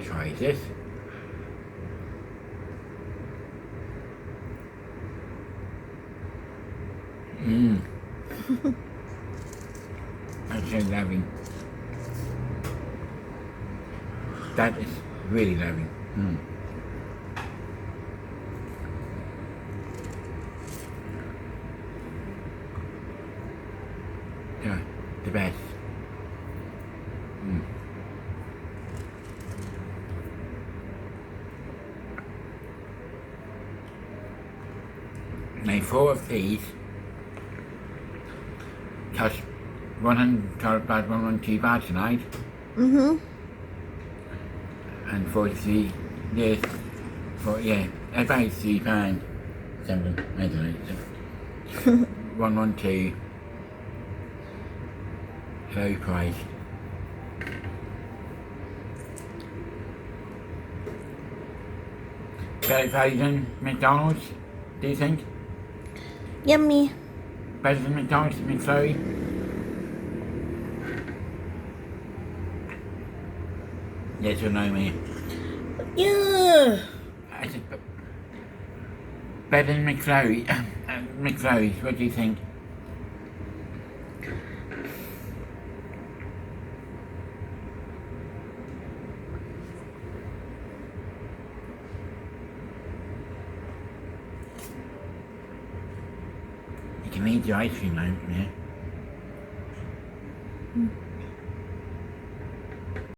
try this. That's so loving. That is really loving. Yeah, the best. Now 4 of these cost 100 baht, 112 baht tonight. And for the, yes, for, yeah, about £3 something, I don't know. 112, low price. Better value than McDonald's, do you think? Yummy. Better than McDonald's, McFlurry? Yes or no, me? Yeah. I said, better than McFlurry. McFlurry's, what do you think? You can eat your ice cream now, yeah?